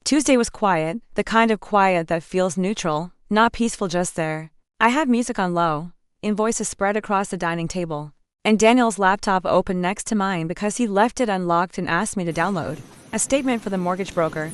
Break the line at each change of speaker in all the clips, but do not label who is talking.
Tuesday was quiet, the kind of quiet that feels neutral, not peaceful just there. I had music on low, invoices spread across the dining table, and Daniel's laptop open next to mine because he left it unlocked and asked me to download a statement for the mortgage broker.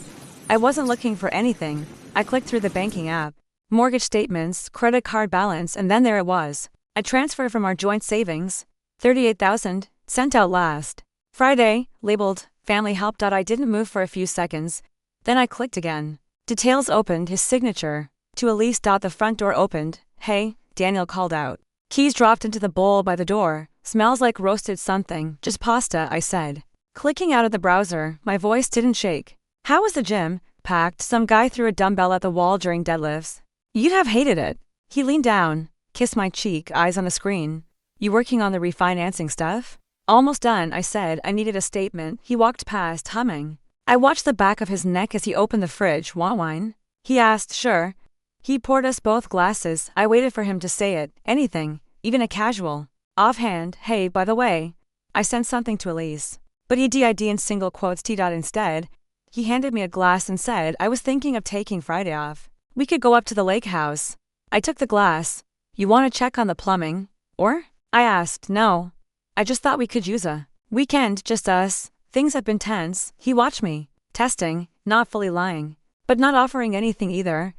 I wasn't looking for anything. I clicked through the banking app. Mortgage statements, credit card balance, and then there it was. A transfer from our joint savings. $38,000, sent out last Friday, labeled family help. I didn't move for a few seconds. Then I clicked again. Details opened, his signature. To Elise. The front door opened. Hey, Daniel called out. Keys dropped into the bowl by the door. Smells like roasted something, just pasta, I said. Clicking out of the browser, my voice didn't shake. How was the gym? Packed. Some guy threw a dumbbell at the wall during deadlifts. You'd have hated it. He leaned down, kissed my cheek, eyes on the screen. You working on the refinancing stuff? Almost done, I said. I needed a statement. He walked past, humming. I watched the back of his neck as he opened the fridge. Want wine? He asked. Sure. He poured us both glasses. I waited for him to say it. Anything, even a casual, offhand, hey, by the way. I sent something to Elise. But he did in single quotes t. Instead, he handed me a glass and said, I was thinking of taking Friday off. We could go up to the lake house. I took the glass. You want to check on the plumbing? Or? I asked. No. I just thought we could use a weekend, just us. Things have been tense. He watched me. Testing, not fully lying. But not offering anything either.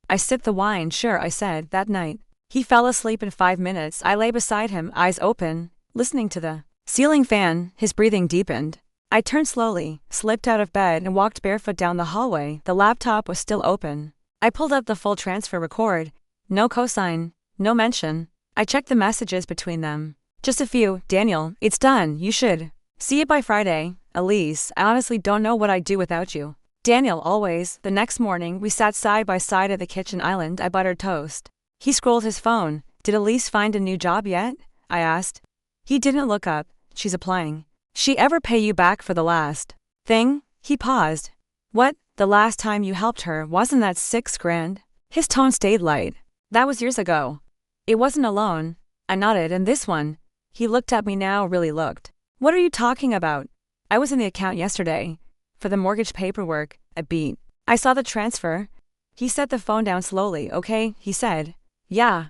I sipped the wine. Sure, I said. That night, he fell asleep in 5 minutes. I lay beside him, eyes open, listening to the ceiling fan. His breathing deepened. I turned slowly, slipped out of bed and walked barefoot down the hallway. The laptop was still open. I pulled up the full transfer record. No cosign, no mention. I checked the messages between them. Just a few. Daniel, it's done. You should see it by Friday. Elise, I honestly don't know what I'd do without you. Daniel, always. The next morning, we sat side by side at the kitchen island. I buttered toast. He scrolled his phone. Did Elise find a new job yet? I asked. He didn't look up. She's applying. She ever pay you back for the last thing? He paused. What? The last time you helped her, wasn't that $6,000? His tone stayed light. That was years ago. It wasn't a loan. I nodded. And this one? He looked at me now, really looked. What are you talking about? I was in the account yesterday. For the mortgage paperwork, a beat. I saw the transfer. He set the phone down slowly. Okay, he said. Yeah.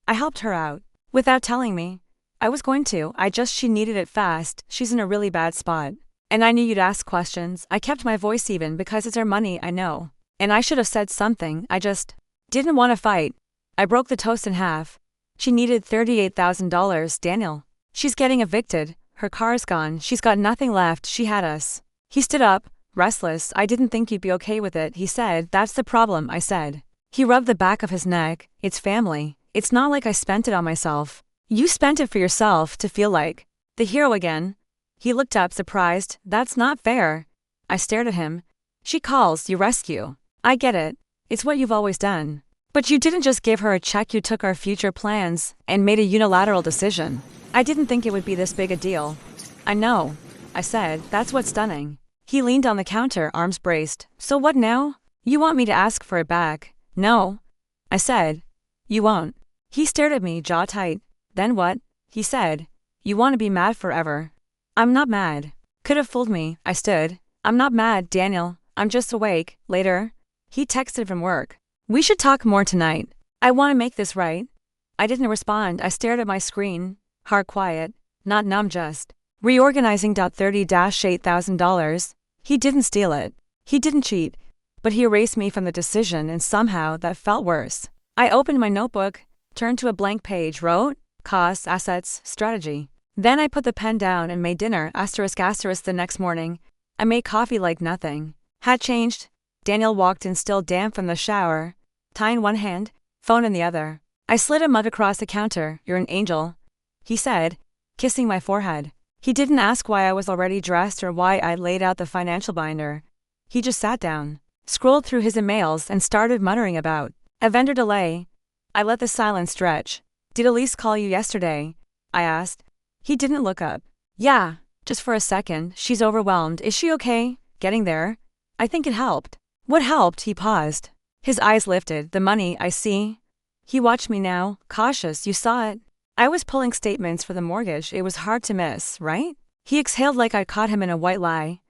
I helped her out. Without telling me. I was going to, she needed it fast. She's in a really bad spot. And I knew you'd ask questions. I kept my voice even because it's her money, I know. And I should have said something. I just didn't want to fight. I broke the toast in half. She needed $38,000, Daniel. She's getting evicted. Her car's gone. She's got nothing left. She had us. He stood up, restless. I didn't think you'd be okay with it, he said. That's the problem, I said. He rubbed the back of his neck. It's family. It's not like I spent it on myself. You spent it for yourself to feel like the hero again. He looked up, surprised. That's not fair. I stared at him. She calls, you rescue. I get it. It's what you've always done. But you didn't just give her a check, you took our future plans and made a unilateral decision. I didn't think it would be this big a deal. I know, I said. That's what's stunning. He leaned on the counter, arms braced. So what now? You want me to ask for it back? No. I said. You won't. He stared at me, jaw tight. Then what? He said. You want to be mad forever. I'm not mad. Could have fooled me. I stood. I'm not mad, Daniel. I'm just awake. Later. He texted from work. We should talk more tonight. I want to make this right. I didn't respond. I stared at my screen. Heart quiet. Not numb, just reorganizing. $30,000. He didn't steal it. He didn't cheat. But he erased me from the decision, and somehow that felt worse. I opened my notebook, turned to a blank page, wrote costs, assets, strategy. Then I put the pen down and made dinner, ***. The next morning. I made coffee like nothing had changed. Daniel walked in, still damp from the shower, tie in one hand, phone in the other. I slid a mug across the counter. You're an angel, he said, kissing my forehead. He didn't ask why I was already dressed or why I'd laid out the financial binder. He just sat down, scrolled through his emails, and started muttering about a vendor delay. I let the silence stretch. Did Elise call you yesterday? I asked. He didn't look up. Yeah, just for a second. She's overwhelmed. Is she okay? Getting there? I think it helped. What helped? He paused. His eyes lifted. The money, I see. He watched me now, cautious. You saw it. I was pulling statements for the mortgage. It was hard to miss, right? He exhaled like I caught him in a white lie.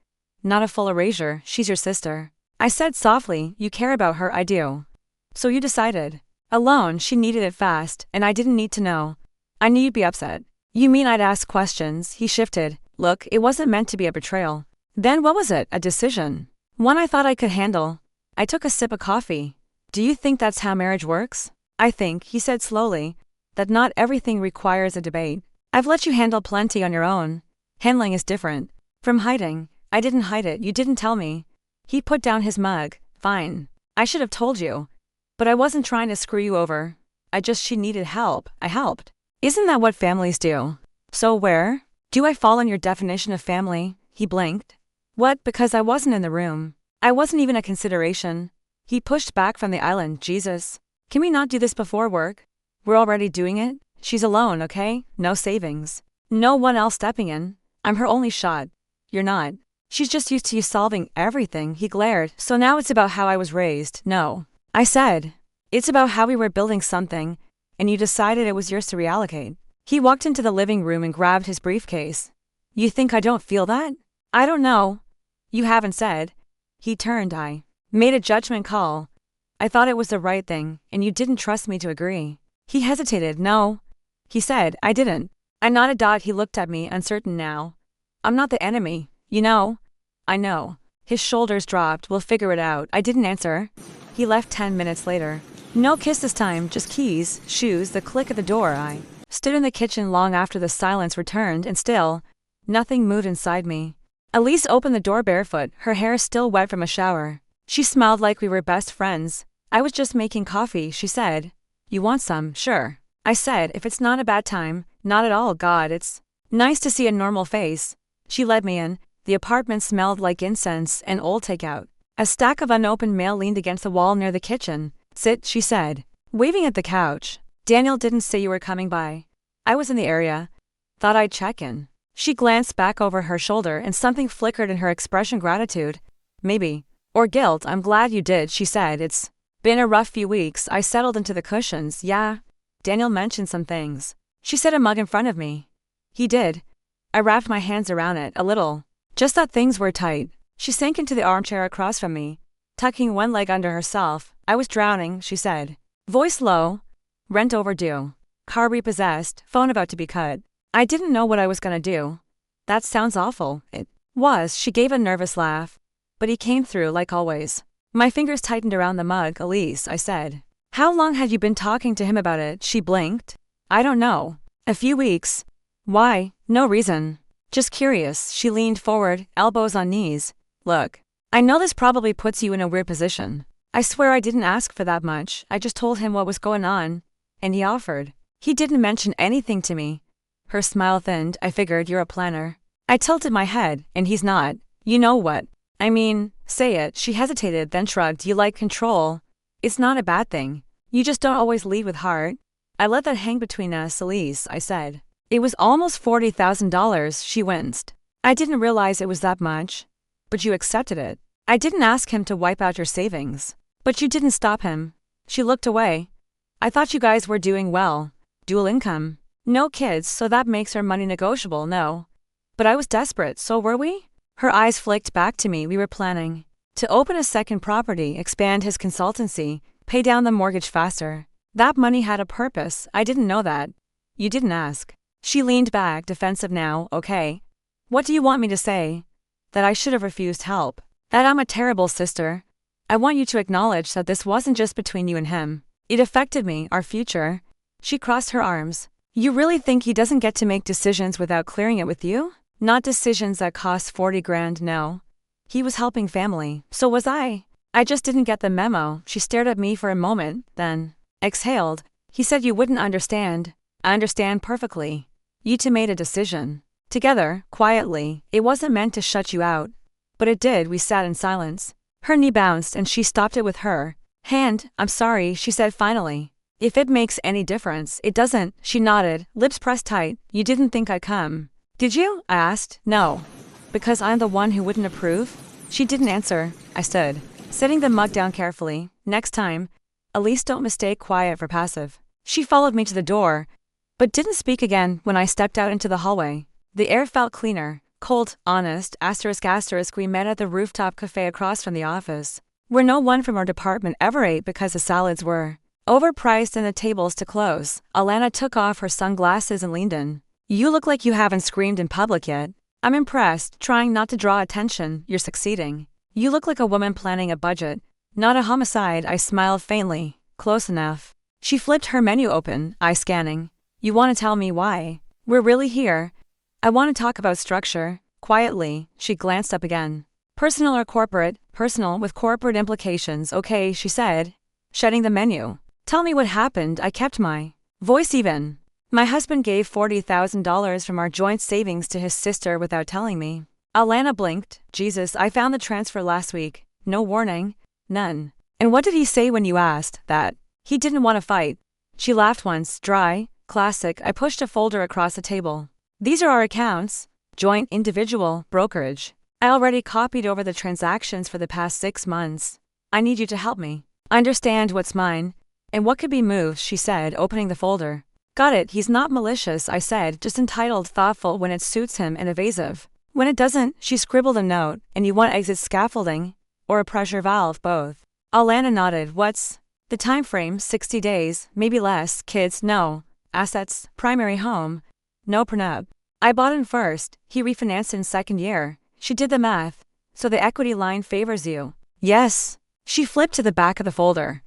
Not a full erasure. She's your sister. I said softly, you care about her, I do. So you decided. Alone, she needed it fast, and I didn't need to know. I knew you'd be upset. You mean I'd ask questions? He shifted. Look, it wasn't meant to be a betrayal. Then what was it? A decision. One I thought I could handle. I took a sip of coffee. Do you think that's how marriage works? I think, he said slowly, that not everything requires a debate. I've let you handle plenty on your own. Handling is different. From hiding. I didn't hide it, you didn't tell me. He put down his mug. Fine. I should have told you. But I wasn't trying to screw you over. She needed help. I helped. Isn't that what families do? So where do I fall in your definition of family? He blinked. What? Because I wasn't in the room. I wasn't even a consideration. He pushed back from the island. Jesus. Can we not do this before work? We're already doing it. She's alone, okay? No savings. No one else stepping in. I'm her only shot. You're not. She's just used to you solving everything. He glared. So now it's about how I was raised. No. I said. It's about how we were building something, and you decided it was yours to reallocate. He walked into the living room and grabbed his briefcase. You think I don't feel that? I don't know. You haven't said. He turned. I made a judgment call. I thought it was the right thing, and you didn't trust me to agree. He hesitated. No. He said, I didn't. I nodded. He looked at me, uncertain now. I'm not the enemy, you know. I know. His shoulders dropped. We'll figure it out. I didn't answer. He left 10 minutes later. No kiss this time, just keys, shoes, the click of the door. I stood in the kitchen long after the silence returned, and still, nothing moved inside me. Elise opened the door barefoot, her hair still wet from a shower. She smiled like we were best friends. I was just making coffee, she said. You want some? Sure. I said, if it's not a bad time. Not at all. God, it's nice to see a normal face. She led me in. The apartment smelled like incense and old takeout. A stack of unopened mail leaned against the wall near the kitchen. Sit, she said, waving at the couch. Daniel didn't say you were coming by. I was in the area. Thought I'd check in. She glanced back over her shoulder and something flickered in her expression. Gratitude. Maybe. Or guilt. I'm glad you did, she said. It's been a rough few weeks. I settled into the cushions. Yeah. Daniel mentioned some things. She set a mug in front of me. He did. I wrapped my hands around it, a little. Just that things were tight. She sank into the armchair across from me, tucking one leg under herself. I was drowning, she said. Voice low. Rent overdue. Car repossessed. Phone about to be cut. I didn't know what I was gonna do. That sounds awful. It was. She gave a nervous laugh. But he came through like always. My fingers tightened around the mug. Elise, I said. How long had you been talking to him about it? She blinked. I don't know. A few weeks. Why? No reason. Just curious. She leaned forward, elbows on knees. Look. I know this probably puts you in a weird position. I swear I didn't ask for that much. I just told him what was going on. And he offered. He didn't mention anything to me. Her smile thinned. I figured you're a planner. I tilted my head, and he's not. You know what? I mean, say it. She hesitated, then shrugged. You like control. It's not a bad thing. You just don't always lead with heart. I let that hang between us, Elise, I said. It was almost $40,000, she winced. I didn't realize it was that much. But you accepted it. I didn't ask him to wipe out your savings. But you didn't stop him. She looked away. I thought you guys were doing well. Dual income. No kids, so that makes our money negotiable, no. But I was desperate, so were we? Her eyes flicked back to me. We were planning to open a second property, expand his consultancy, pay down the mortgage faster. That money had a purpose. I didn't know that. You didn't ask. She leaned back, defensive now. Okay. What do you want me to say? That I should have refused help. That I'm a terrible sister. I want you to acknowledge that this wasn't just between you and him. It affected me, our future. She crossed her arms. You really think he doesn't get to make decisions without clearing it with you? Not decisions that cost 40 grand, no. He was helping family. So was I. I just didn't get the memo. She stared at me for a moment, then exhaled. He said you wouldn't understand. I understand perfectly. You two made a decision. Together, quietly. It wasn't meant to shut you out. But it did. We sat in silence. Her knee bounced and she stopped it with her hand. I'm sorry, she said finally. If it makes any difference, it doesn't. She nodded, lips pressed tight. You didn't think I'd come. Did you? I asked. No. Because I'm the one who wouldn't approve? She didn't answer. I stood, setting the mug down carefully. Next time, Elise, don't mistake quiet for passive. She followed me to the door, but didn't speak again when I stepped out into the hallway. The air felt cleaner, cold, honest, ***. We met at the rooftop cafe across from the office. where no one from our department ever ate because the salads were overpriced and the tables too close. Alana took off her sunglasses and leaned in. You look like you haven't screamed in public yet. I'm impressed, trying not to draw attention. You're succeeding. You look like a woman planning a budget, not a homicide. I smiled faintly. Close enough. She flipped her menu open, eye scanning. You want to tell me why we're really here? I want to talk about structure. Quietly, she glanced up again. Personal or corporate? Personal with corporate implications. Okay, she said, shutting the menu. Tell me what happened. I kept my voice even. My husband gave $40,000 from our joint savings to his sister without telling me. Alana blinked. Jesus, I found the transfer last week. No warning. None. And what did he say when you asked? That he didn't want to fight. She laughed once, dry, classic. I pushed a folder across the table. These are our accounts. Joint, individual, brokerage. I already copied over the transactions for the past 6 months. I need you to help me understand what's mine and what could be moved, she said, opening the folder. Got it. He's not malicious, I said, just entitled, thoughtful when it suits him, and evasive when it doesn't. She scribbled a note. And you want exit scaffolding or a pressure valve? Both. Alana nodded. What's the time frame? 60 days, maybe less. Kids? No. Assets? Primary home? No. Prenup. I bought in first. He refinanced in second year. She did the math. So the equity line favors you? Yes. She flipped to the back of the folder.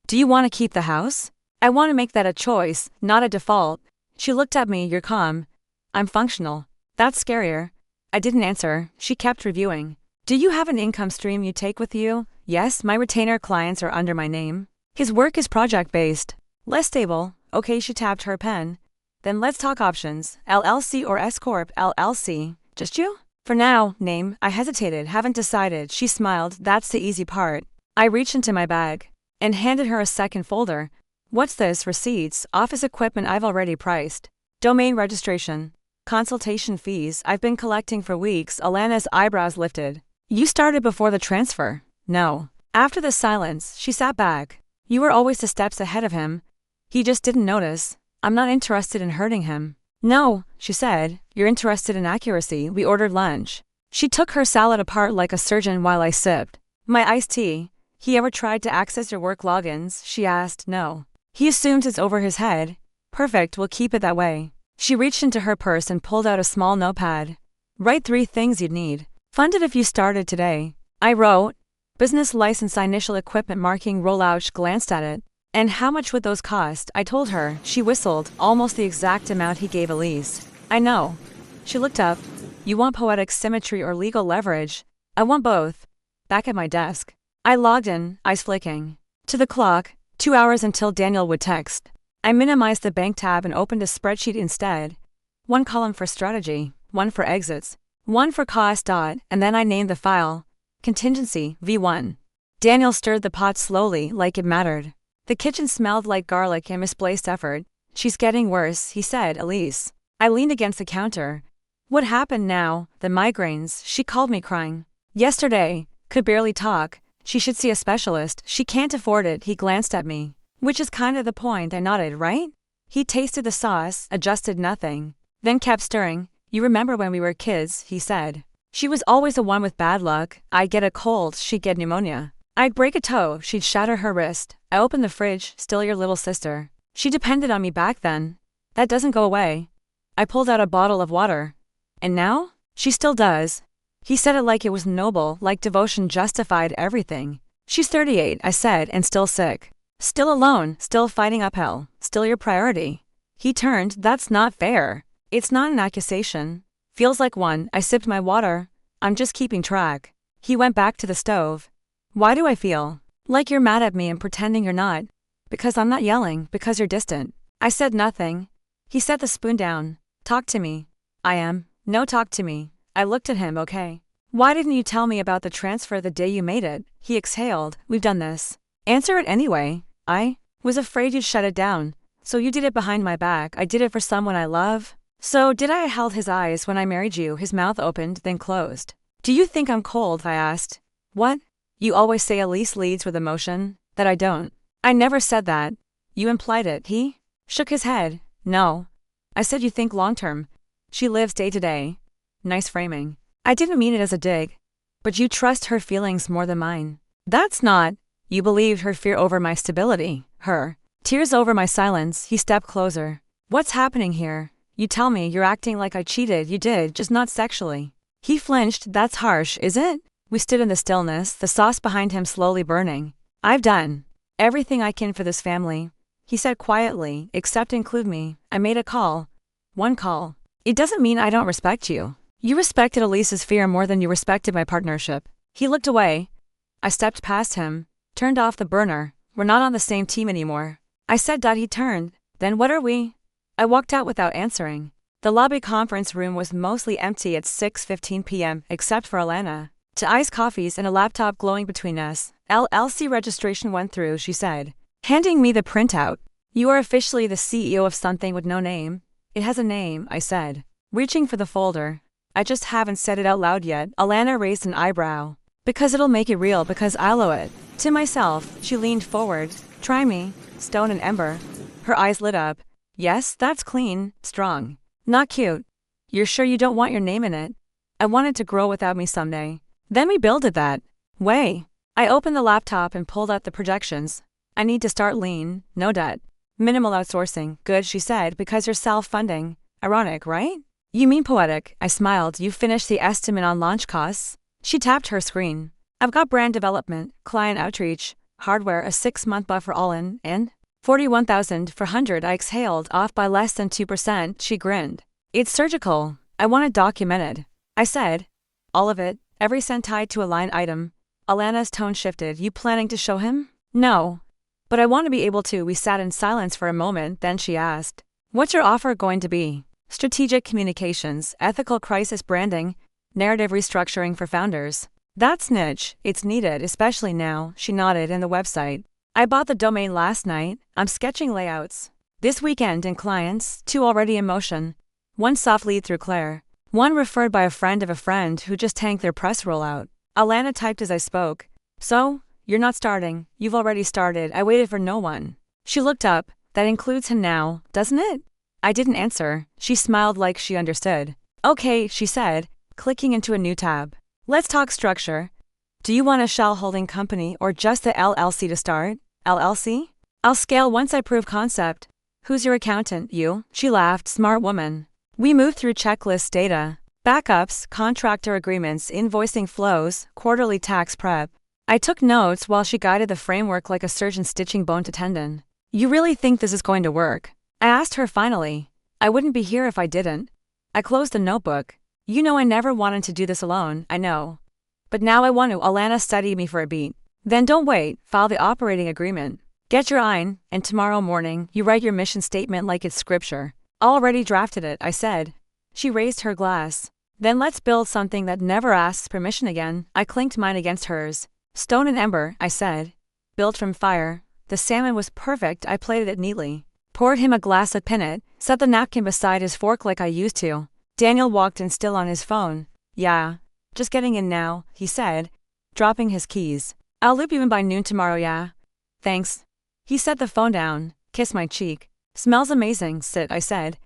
Do you want to keep the house? I want to make that a choice, not a default. She looked at me. You're calm. I'm functional. That's scarier. I didn't answer. She kept reviewing. Do you have an income stream you take with you? Yes, my retainer clients are under my name. His work is project-based. Less stable. Okay, she tapped her pen. Then let's talk options. LLC or S-Corp? LLC. Just you? For now. Name? I hesitated. Haven't decided. She smiled. That's the easy part. I reached into my bag and handed her a second folder. What's this? Receipts. Office equipment I've already priced. Domain registration. Consultation fees I've been collecting for weeks. Alana's eyebrows lifted. You started before the transfer? No. After the silence, she sat back. You were always 2 steps ahead of him. He just didn't notice. I'm not interested in hurting him. No, she said. You're interested in accuracy. We ordered lunch. She took her salad apart like a surgeon while I sipped my iced tea. He ever tried to access your work logins? She asked. No. He assumed it's over his head. Perfect, we'll keep it that way. She reached into her purse and pulled out a small notepad. Write 3 things you'd need. Funded if you started today. I wrote. Business license, initial equipment marking rollout. She glanced at it. And how much would those cost? I told her. She whistled. Almost the exact amount he gave Elise. I know. She looked up. You want poetic symmetry or legal leverage? I want both. Back at my desk. I logged in, eyes flicking to the clock. 2 hours until Daniel would text. I minimized the bank tab and opened a spreadsheet instead. 1 column for strategy, 1 for exits, 1 for cost. And then I named the file. Contingency, V1. Daniel stirred the pot slowly, like it mattered. The kitchen smelled like garlic and misplaced effort. She's getting worse, he said. Elise. I leaned against the counter. What happened now? The migraines. She called me crying. Yesterday. Could barely talk. She should see a specialist. She can't afford it. He glanced at me. Which is kind of the point. I nodded, right? He tasted the sauce, adjusted nothing, then kept stirring. You remember when we were kids, he said. She was always the one with bad luck. I'd get a cold, she'd get pneumonia. I'd break a toe, she'd shatter her wrist. I opened the fridge, still your little sister. She depended on me back then. That doesn't go away. I pulled out a bottle of water. And now? She still does. He said it like it was noble, like devotion justified everything. She's 38, I said, and still sick. Still alone, still fighting uphill, still your priority. He turned. That's not fair. It's not an accusation. Feels like one. I sipped my water. I'm just keeping track. He went back to the stove. Why do I feel like you're mad at me and pretending you're not? Because I'm not yelling, because you're distant. I said nothing. He set the spoon down. Talk to me. I am. No, talk to me. I looked at him. Okay. Why didn't you tell me about the transfer the day you made it? He exhaled. We've done this. Answer it anyway. I was afraid you'd shut it down. So you did it behind my back. I did it for someone I love. So did I? Held his eyes. When I married you. His mouth opened, then closed. Do you think I'm cold? I asked. What? You always say Elise leads with emotion. That I don't. I never said that. You implied it. He shook his head. No. I said you think long term. She lives day to day. Nice framing. I didn't mean it as a dig. But you trust her feelings more than mine. That's not. You believed her fear over my stability. Her tears over my silence. He stepped closer. What's happening here? You tell me. You're acting like I cheated. You did, just not sexually. He flinched. That's harsh, is it? We stood in the stillness, the sauce behind him slowly burning. I've done everything I can for this family, he said quietly, except include me. I made a call. One call. It doesn't mean I don't respect you. You respected Elise's fear more than you respected my partnership. He looked away. I stepped past him, turned off the burner. We're not on the same team anymore. I said that. He turned. Then what are we? I walked out without answering. The lobby conference room was mostly empty at 6:15 p.m. except for Alana. To iced coffees and a laptop glowing between us. LLC registration went through, she said, handing me the printout. You are officially the CEO of something with no name. It has a name, I said, reaching for the folder. I just haven't said it out loud yet. Alana raised an eyebrow. Because it'll make it real, because I'll owe it. To myself, she leaned forward. Try me, Stone and Ember. Her eyes lit up. Yes, that's clean, strong. Not cute. You're sure you don't want your name in it? I want it to grow without me someday. Then we build it that way. I opened the laptop and pulled out the projections. I need to start lean, no debt. Minimal outsourcing, good, she said, because you're self-funding. Ironic, right? You mean poetic, I smiled. You finished the estimate on launch costs? She tapped her screen. I've got brand development, client outreach, hardware, a 6-month buffer all in, and 41,400. I exhaled, off by less than 2%, she grinned. It's surgical. I want it documented. I said. All of it, every cent tied to a line item. Alana's tone shifted. You planning to show him? No. But I want to be able to. We sat in silence for a moment, then she asked. What's your offer going to be? Strategic communications, ethical crisis branding, narrative restructuring for founders. That's niche. It's needed, especially now, she nodded, in the website. I bought the domain last night. I'm sketching layouts. This weekend in clients, 2 already in motion. 1 soft lead through Claire. 1 referred by a friend of a friend who just tanked their press rollout. Alana typed as I spoke. So, you're not starting. You've already started. I waited for no one. She looked up. That includes him now, doesn't it? I didn't answer. She smiled like she understood. Okay, she said, clicking into a new tab. Let's talk structure. Do you want a shell holding company or just the LLC to start? LLC? I'll scale once I prove concept. Who's your accountant? You? She laughed. Smart woman. We moved through checklist data, backups, contractor agreements, invoicing flows, quarterly tax prep. I took notes while she guided the framework like a surgeon stitching bone to tendon. You really think this is going to work? I asked her finally. I wouldn't be here if I didn't. I closed the notebook. You know I never wanted to do this alone, I know. But now I want to. Alana studied me for a beat. Then don't wait, file the operating agreement. Get your IN, and tomorrow morning, you write your mission statement like it's scripture. Already drafted it, I said. She raised her glass. Then let's build something that never asks permission again. I clinked mine against hers. Stone and Ember, I said. Built from fire. The salmon was perfect. I plated it neatly. Poured him a glass of Pinot, set the napkin beside his fork like I used to. Daniel walked in still on his phone. Yeah. Just getting in now, he said, dropping his keys. I'll loop you in by noon tomorrow, yeah? Thanks. He set the phone down, kissed my cheek. Smells amazing, Sit, I said.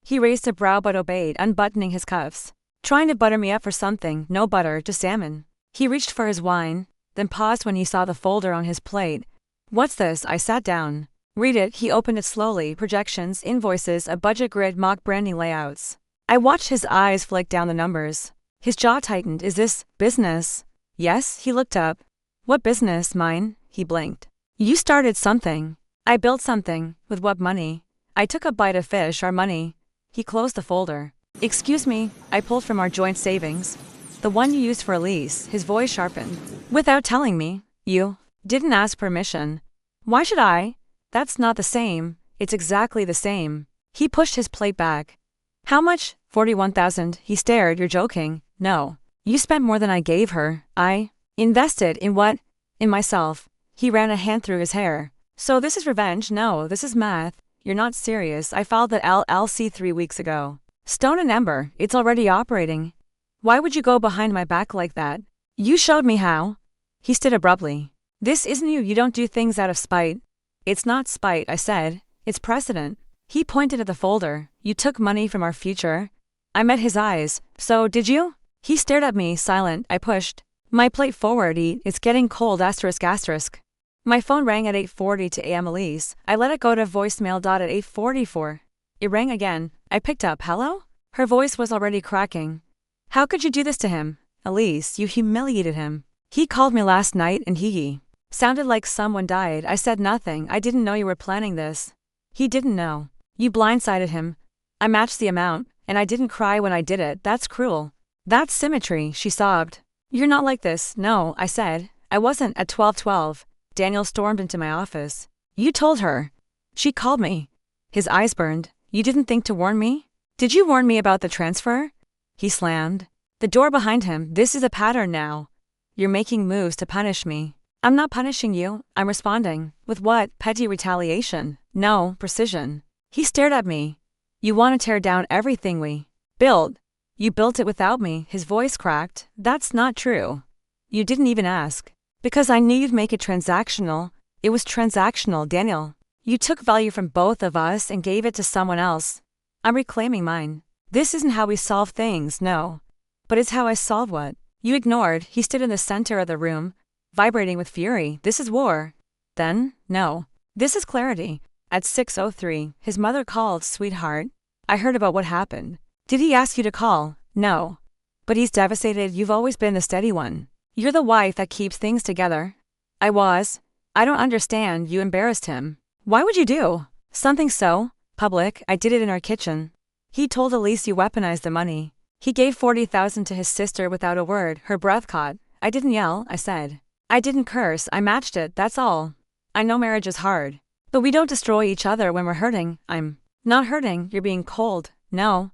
He raised a brow but obeyed, unbuttoning his cuffs. Trying to butter me up for something, no butter, just salmon. He reached for his wine, then paused when he saw the folder on his plate. What's this? I sat down. Read it. He opened it slowly. Projections, invoices, a budget grid, mock branding layouts. I watched his eyes flick down the numbers. His jaw tightened. Is this business? Yes, he looked up. What business? Mine? He blinked. You started something. I built something. With what money? I took a bite of fish, our money. He closed the folder. Excuse me, I pulled from our joint savings. The one you used for Elise. His voice sharpened. Without telling me. You didn't ask permission. Why should I? That's not the same. It's exactly the same. He pushed his plate back. How much? 41,000. He stared. You're joking. No. You spent more than I gave her. I invested in what? In myself. He ran a hand through his hair. So this is revenge? No, this is math. You're not serious. I filed the LLC 3 weeks ago. Stone and Ember, it's already operating. Why would you go behind my back like that? You showed me how. He stood abruptly. This isn't you. You don't do things out of spite. It's not spite, I said. It's precedent. He pointed at the folder. You took money from our future. I met his eyes. So, did you? He stared at me, silent. I pushed. My plate forward, eat, it's getting cold, asterisk asterisk. My phone rang at 8:40 a.m. Elise. I let it go to voicemail. At 8:44. It rang again. I picked up. Hello? Her voice was already cracking. How could you do this to him? Elise, you humiliated him. He called me last night and he sounded like someone died. I said nothing. I didn't know you were planning this. He didn't know. You blindsided him. I matched the amount, and I didn't cry when I did it. That's cruel. That's symmetry, she sobbed. You're not like this. No, I said. I wasn't. At 12:12. Daniel stormed into my office. You told her. She called me. His eyes burned. You didn't think to warn me? Did you warn me about the transfer? He slammed the door behind him. This is a pattern now. You're making moves to punish me. I'm not punishing you. I'm responding. With what? Petty retaliation? No, precision. He stared at me. You want to tear down everything we built. You built it without me. His voice cracked. That's not true. You didn't even ask. Because I knew you'd make it transactional. It was transactional, Daniel. You took value from both of us and gave it to someone else. I'm reclaiming mine. This isn't how we solve things, no. But it's how I solve what you ignored. He stood in the center of the room, vibrating with fury. This is war. Then, no. This is clarity. At 6:03, his mother called. Sweetheart, I heard about what happened. Did he ask you to call? No. But he's devastated. You've always been the steady one. You're the wife that keeps things together. I was. I don't understand. You embarrassed him. Why would you do something so public? I did it in our kitchen. He told Elise you weaponized the money. He gave $40,000 to his sister without a word. Her breath caught. I didn't yell, I said. I didn't curse. I matched it, that's all. I know marriage is hard. But we don't destroy each other when we're hurting. I'm not hurting. You're being cold. No.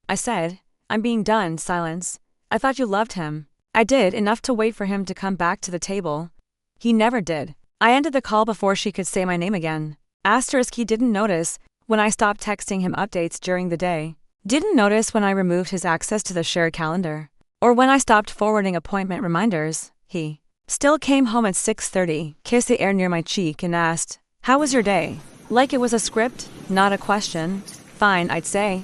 I said. I'm being done. Silence. I thought you loved him. I did, enough to wait for him to come back to the table. He never did. I ended the call before she could say my name again. Asterisk. He didn't notice when I stopped texting him updates during the day. Didn't notice when I removed his access to the shared calendar. Or when I stopped forwarding appointment reminders. He still came home at 6:30, kissed the air near my cheek and asked, how was your day? Like it was a script, not a question. Fine, I'd say.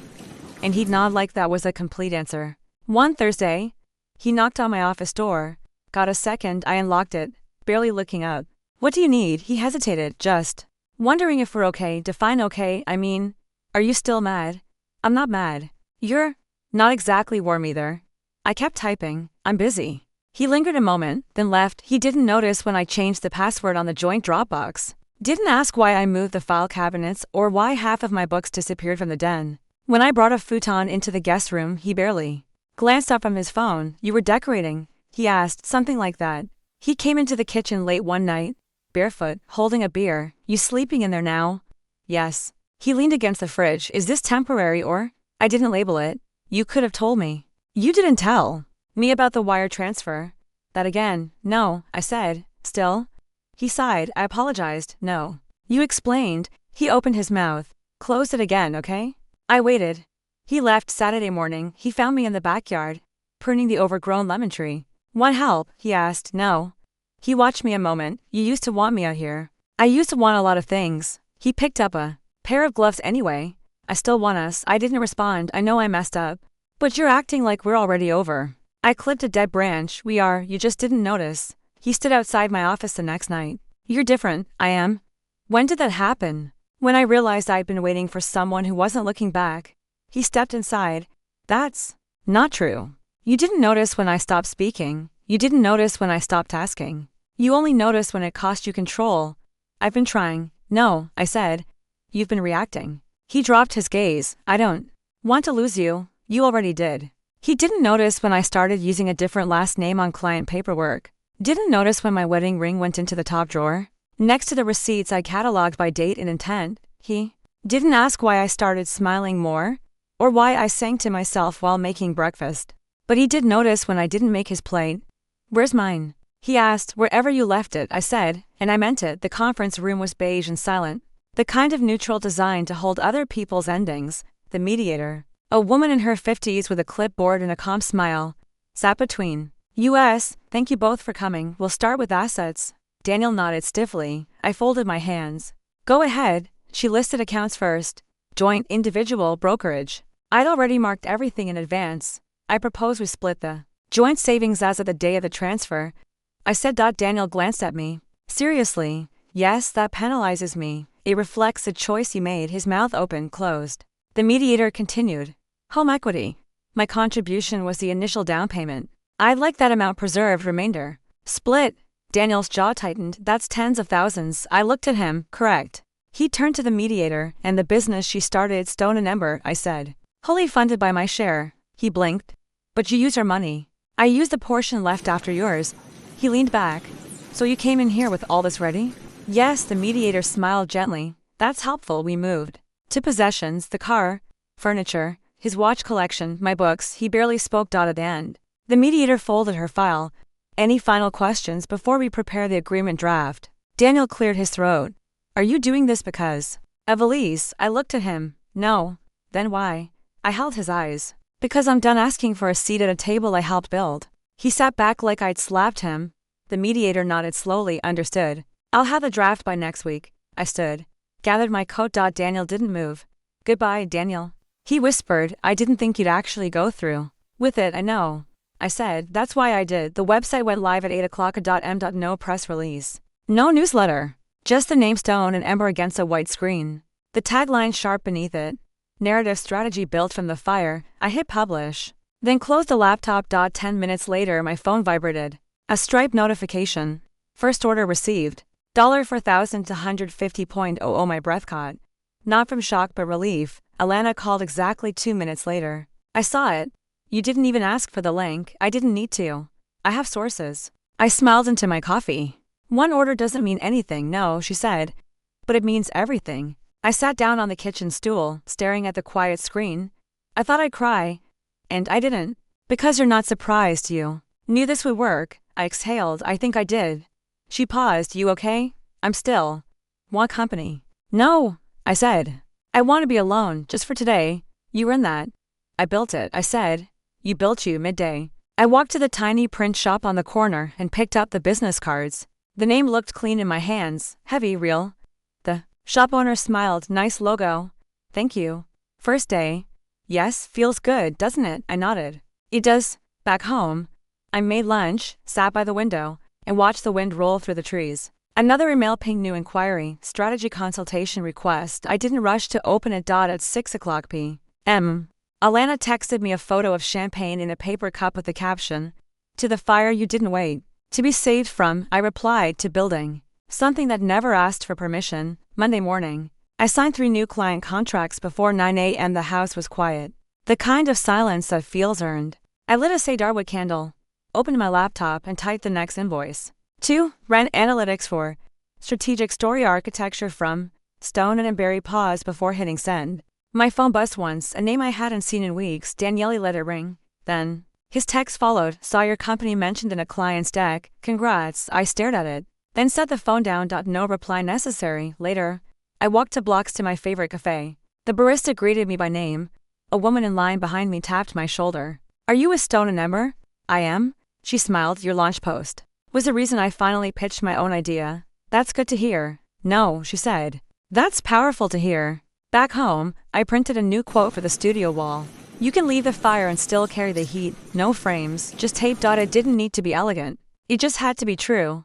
And he'd nod like that was a complete answer. One Thursday, he knocked on my office door. Got a second, I unlocked it, barely looking up. What do you need? He hesitated, just wondering if we're okay. Define okay, I mean, are you still mad? I'm not mad. You're not exactly warm either. I kept typing. I'm busy. He lingered a moment, then left. He didn't notice when I changed the password on the joint Dropbox. Didn't ask why I moved the file cabinets or why half of my books disappeared from the den. When I brought a futon into the guest room, he barely glanced up from his phone. You were decorating, he asked, something like that. He came into the kitchen late one night, barefoot, holding a beer. You sleeping in there now? Yes. He leaned against the fridge. Is this temporary or? I didn't label it. You could have told me. You didn't tell me about the wire transfer. That again. No, I said. Still? He sighed. I apologized. No. You explained. He opened his mouth. Closed it again, okay? I waited. He left Saturday morning. He found me in the backyard, pruning the overgrown lemon tree. Want help? He asked. No. He watched me a moment. You used to want me out here. I used to want a lot of things. He picked up a pair of gloves anyway. I still want us. I didn't respond. I know I messed up. But you're acting like we're already over. I clipped a dead branch. We are. You just didn't notice. He stood outside my office the next night. You're different. I am. When did that happen? When I realized I'd been waiting for someone who wasn't looking back. He stepped inside. That's not true. You didn't notice when I stopped speaking. You didn't notice when I stopped asking. You only noticed when it cost you control. I've been trying. No, I said. You've been reacting. He dropped his gaze. I don't want to lose you. You already did. He didn't notice when I started using a different last name on client paperwork. Didn't notice when my wedding ring went into the top drawer. Next to the receipts I cataloged by date and intent. He didn't ask why I started smiling more, or why I sang to myself while making breakfast. But he did notice when I didn't make his plate. Where's mine? He asked. Wherever you left it, I said, and I meant it. The conference room was beige and silent. The kind of neutral design to hold other people's endings. The mediator, a woman in her 50s with a clipboard and a calm smile, sat between. U.S., thank you both for coming. We'll start with assets. Daniel nodded stiffly. I folded my hands. Go ahead. She listed accounts first. Joint, individual, brokerage. I'd already marked everything in advance. I proposed we split the Joint savings as of the day of the transfer, I said. Daniel glanced at me. Seriously? Yes, that penalizes me. It reflects the choice you made. His mouth open, closed. The mediator continued. Home equity. My contribution was the initial down payment. I'd like that amount preserved. Remainder. Split. Daniel's jaw tightened. That's tens of thousands. I looked at him. Correct. He turned to the mediator. And the business she started, Stone and Ember, I said. Wholly funded by my share. He blinked. But you used our money. I used the portion left after yours. He leaned back. So you came in here with all this ready? Yes, the mediator smiled gently. That's helpful. We moved to possessions, the car, furniture, his watch collection, my books. He barely spoke. At the end, the mediator folded her file. Any final questions before we prepare the agreement draft? Daniel cleared his throat. Are you doing this because of Elise? I looked at him. No. Then why? I held his eyes. Because I'm done asking for a seat at a table I helped build. He sat back like I'd slapped him. The mediator nodded slowly. Understood. I'll have the draft by next week. I stood. Gathered my coat. Daniel didn't move. Goodbye, Daniel. He whispered. I didn't think you'd actually go through with it. I know. I said. That's why I did. The website went live at 8 o'clock. No press release. No newsletter. Just the name Stone and Ember against a white screen. The tagline sharp beneath it. Narrative strategy built from the fire. I hit publish. Then closed the laptop. 10 minutes later, my phone vibrated. A Stripe notification. First order received. $4,000 to 150.00. My breath caught. Not from shock but relief. Alana called exactly 2 minutes later. I saw it. You didn't even ask for the link. I didn't need to. I have sources. I smiled into my coffee. One order doesn't mean anything, no, she said. But it means everything. I sat down on the kitchen stool, staring at the quiet screen. I thought I'd cry. And I didn't. Because you're not surprised. You knew this would work. I exhaled. I think I did. She paused. You okay? I'm still. Want company? No, I said. I want to be alone, just for today. You earned that. I built it, I said. You built you. Midday. I walked to the tiny print shop on the corner and picked up the business cards. The name looked clean in my hands, heavy, real. The shop owner smiled. Nice logo. Thank you. First day. Yes, feels good, doesn't it? I nodded. It does. Back home, I made lunch, sat by the window, and watched the wind roll through the trees. Another email pinged. New inquiry, strategy consultation request. I didn't rush to open it. At 6 o'clock p.m. Alana texted me a photo of champagne in a paper cup with the caption, "To the fire you didn't wait to be saved from." I replied, "To building something that never asked for permission." Monday morning, I signed 3 new client contracts before 9 a.m. The house was quiet. The kind of silence that feels earned. I lit a cedarwood candle, opened my laptop and typed the next invoice. 2. Ran analytics for strategic story architecture from Stone and Barry. Paused before hitting send. My phone buzzed once, a name I hadn't seen in weeks. Daniele let it ring. Then his text followed. Saw your company mentioned in a client's deck. Congrats. I stared at it. Then set the phone down. No reply necessary. Later, I walked 2 blocks to my favorite cafe. The barista greeted me by name. A woman in line behind me tapped my shoulder. Are you with Stone and Ember? I am. She smiled. Your launch post was the reason I finally pitched my own idea. That's good to hear. No, she said. That's powerful to hear. Back home, I printed a new quote for the studio wall. You can leave the fire and still carry the heat. No frames, just tape. It didn't need to be elegant. It just had to be true.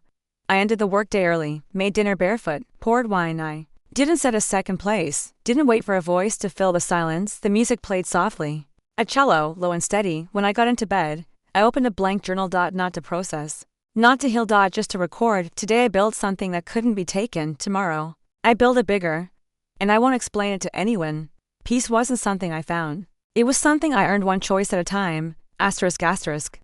I ended the workday early, made dinner barefoot, poured wine. I didn't set a second place, didn't wait for a voice to fill the silence. The music played softly. A cello, low and steady. When I got into bed, I opened a blank journal. Not to process, not to heal. Just to record. Today I built something that couldn't be taken. Tomorrow, I build it bigger. And I won't explain it to anyone. Peace wasn't something I found. It was something I earned, one choice at a time. Asterisk.